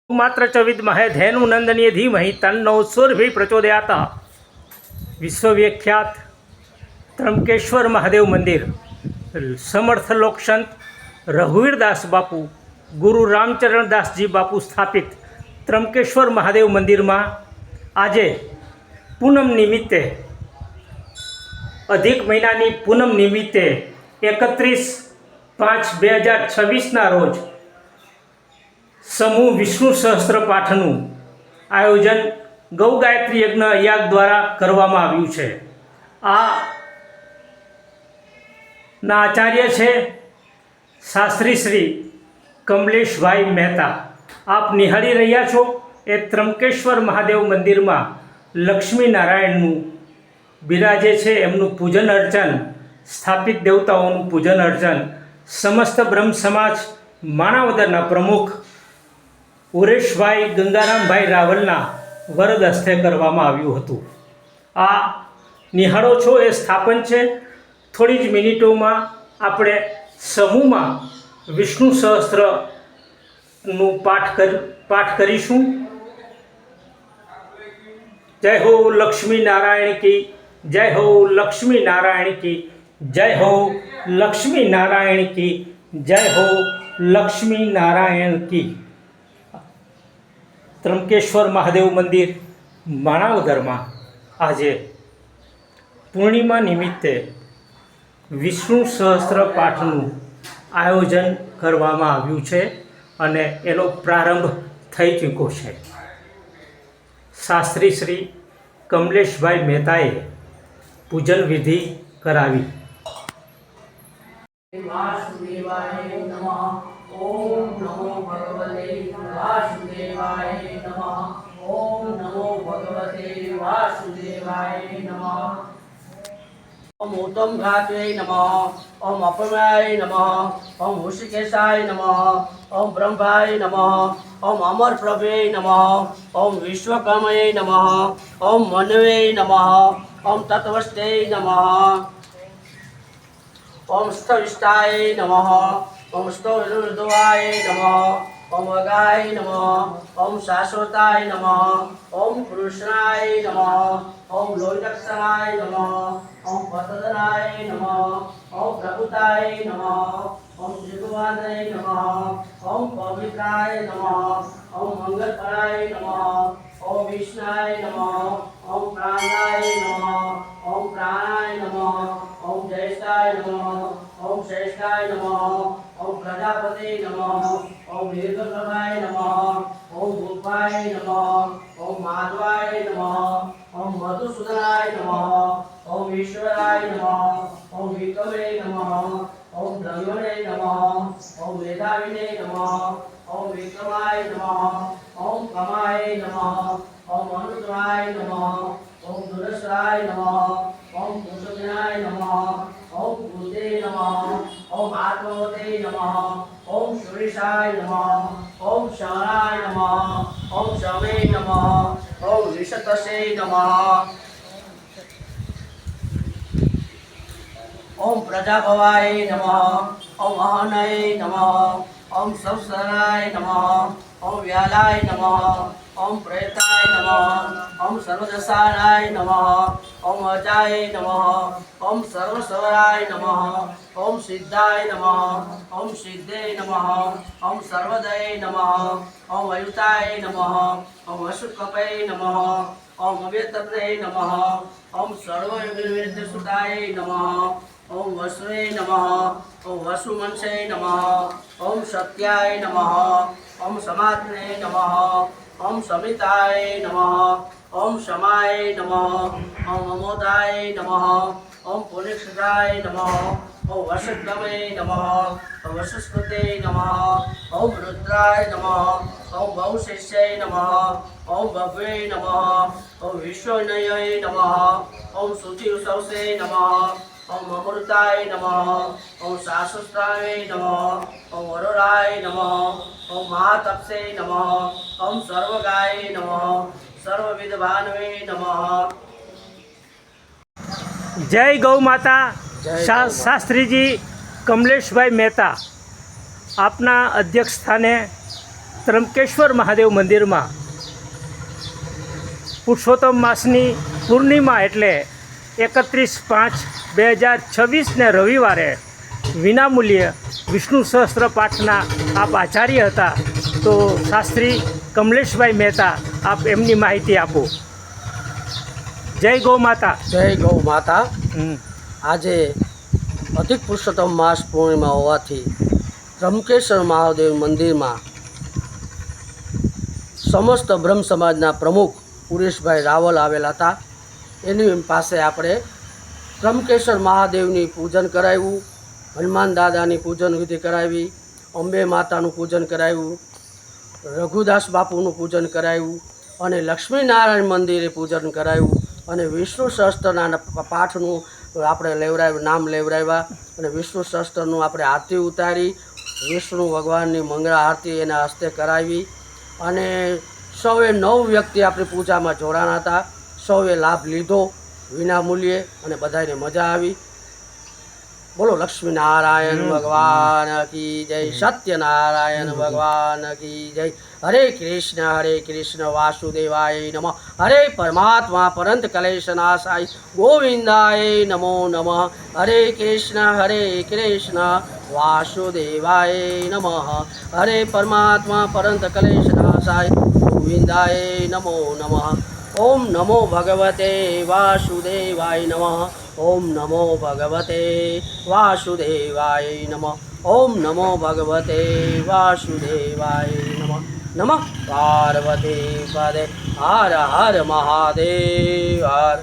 मात्र च विद्महे धेनुनंदनीय धीमहि तन्नो सूर्यभिः प्रचोदयात्। विश्वविख्यात त्र्यंबकेश्वर महादेव मंदिर समर्थ लोक संत रघुवीर दास बापू गुरु रामचरण दास जी बापू स्थापित त्र्यंबकेश्वर महादेव मंदिर में आज पूनम निमित्ते अधिक महीना पूनम निमित्ते 31/5/2026 रोज समूह विष्णु सहस्त्र पाठनु आयोजन गौ गायत्री यज्ञ याग द्वारा करवामां आव्युं छे। ना आचार्य छे शास्त्री श्री कमलेश भाई मेहता। आप निहाળી રહ્યા છો ए त्र्यंबकेश्वर महादेव मंदिर में लक्ष्मी नारायणनु बिराजे छे, एमनु पूजन अर्चन, स्थापित देवताओं पूजन अर्चन समस्त ब्रह्म समाज माणावदरना प्रमुख उरेशभाई गंगारामभाई रावलना वरद हस्ते करवामां आव्युं हतुं। आ निहाळो छो ए स्थापन छे। थोड़ी ज मिनिटों में आपणे समूह में विष्णु सहस्त्रनु पाठ करीशुं। जय हो लक्ष्मी नारायण की, जय हो लक्ष्मी नारायण की, जय हो लक्ष्मी नारायण की, जय हो लक्ष्मी नारायण की। त्र्यंबकेश्वर महादेव मंदिर माणावदर में आज पूर्णिमा निमित्ते विष्णु सहस्त्र पाठनु आयोजन करवामां आव्युं छे अने एनो प्रारंभ थई चूक्यो छे। शास्त्री श्री कमलेश भाई मेहताए पूजन विधि करावी। वासुदेवाय नमः। ओम नमो भगवते वासुदेवाय नमः। ओम नमो भगवते वासुदेवाय नमः। ओम उत्तम घाते नमः। ओम अपमाय नमः। ओम ऋषिकेशाय नमः। ओम ब्रह्माय नमः। ओम अमर प्रभे नमः। ओम विश्वकर्मये नमः। ओम मनवे नमः। ओम तत्वस्ते नमः। ओम स्थविष्टाय नमः। ओम स्तोरुद्वाय नमः। ओम अगाय नमः। ओम शाश्वताय नमः। ओम कृष्णाय नमः। ओम लोहितक्षराय नमः। ओम पतदनाय नमः। ओम प्रभुताय नमः। ओम त्रिभुवनाय नमः। ओम पवित्राय नमः। ओम मंगलपराय नमः। ओम विष्णाय नमः। ओम प्राणाय नमः। ओम प्राणाय नमः। ओम ज्येष्ठाय नमः। ओम श्रेष्ठाय नमः। ओम प्रजापते नमः। ओम दीर्घप्रभाय नमः। ओम भूपाय नमः। ओम माधवाय नमः। ओम मधुसूदनाय नमः। ओम ईश्वराय नमः। ओम विक्रमे नमः। ओम ब्रह्मणे नमः। ओम मेधाविने नमः। ओम विक्रमाय नमः। ओम कमाय नमः। ओम अनुद्राय नमः। ओम दुरस्राय नमः। ओम कुशलिनाय नमः। ओम बुद्धे नमः। ओम आत्मवते नमः। ओम सुरेशाय नमः। ओम शरणाय नमः। ओम शमे नमः। ओम विशतसे नमः। ओम प्रजाभवाय नमः। ओम अहनये नमः। ओम संसराय नमः। ओम व्यालाय नमः। ओम प्रेताय नमः। ओम सर्वदशानाय नमः। ओम अजाय नमः। ओम सर्वस्वराय नमः। ओम सिद्धाय नमः। ओम सिद्धे नमः। ओम सर्वदये नमः। ओम अयुताय नमः। ओम अशुकपे नमः। ओम अव्यतप्रे नमः। ओम सर्वविद्युताय नमः। ओम वसुवे नमः। ओम वसुमंसे नमः। ओम सत्याय नमः। ओम समात्मने नमः। ओम समिताय नमः। ओम समाय नमः। ओम अमोदाय नमः। ओम पुनिक्षदाय नमः। ओम वसुगमे नमः। ओम वसुस्कृते नमः। ओम रुद्राय नमः। ओम बहुशिष्ये नमः। ओम भव्ये नमः। ओम विश्वनये नमः। ओम शुचिरुषसे नमः। ओम अमृताय नमः। ओम शाश्वताय नमः। ओम अरोराय नमः। ओम महातपसे नमः। ओम सर्वगाय नमः। सर्वविद्भानवे नमः। जय गौ माता। शास्त्री जी कमलेश भाई मेहता आपना अध्यक्ष स्थाने ત્રંબકેશ્વર મહાદેવ મંદિરમાં પુરુષોત્તમ માસની પૂર્ણિમા એટલે 31/5/2026ને રવિવારે વિનામૂલ્યે વિષ્ણુ સહસ્ત્ર પાઠના આપ આચાર્ય હતા, તો શાસ્ત્રી કમલેશભાઈ મહેતા, આપ એમની માહિતી આપો. જય ગૌ માતા. જય ગૌ માતા. હમ. આજે અધિક પુરુષોત્તમ માસ પૂર્ણિમા હોવાથી ત્રંબકેશ્વર મહાદેવ મંદિરમાં સમસ્ત બ્રહ્મ સમાજના પ્રમુખ પુરેશભાઈ રાવલ આવેલા હતા. એની પાસે આપણે ત્રંબકેશ્વર મહાદેવની પૂજન કરાવ્યું, હનુમાન દાદાની પૂજન વિધિ કરાવી, અંબે માતાનું પૂજન કરાવ્યું, રઘુદાસ બાપુનું પૂજન કરાવ્યું અને લક્ષ્મીનારાયણ મંદિરે પૂજન કરાવ્યું અને વિષ્ણુ સહસ્ત્રના પાઠનું આપણે લેવડાવ્યું, નામ લેવડાવ્યા અને વિષ્ણુ સહસ્ત્રનું આપણે આરતી ઉતારી, વિષ્ણુ ભગવાનની મંગળા આરતી એના હસ્તે કરાવી અને સૌએ 9 વ્યક્તિ આપણી પૂજામાં જોડાણા હતા. સૌએ લાભ લીધો વિના મૂલ્યે અને બધાને મજા આવી. બોલો લક્ષ્મીનારાયણ ભગવાન કી જય, સત્યનારાયણ ભગવાન કી જય. હરે કૃષ્ણ વાસુદેવાય નમઃ. હરે પરમાત્મા પરંત કલેશનાશાય ગોવિંદાય નમો નમઃ. હરે કૃષ્ણ વાસુદેવાય નમઃ. હરે પરમાત્મા પરંત કલેશનાશાય ગોવિંદાય નમો નમઃ. ઓમ નમો ભગવતે વાસુદેવાય નમઃ. ઓમ નમો ભગવતે વાસુદેવાય નમઃ. ઓમ નમો ભગવતે વાસુદેવાય નમઃ. નમઃ પાર્વતી પદે. હર હર મહાદેવ. હર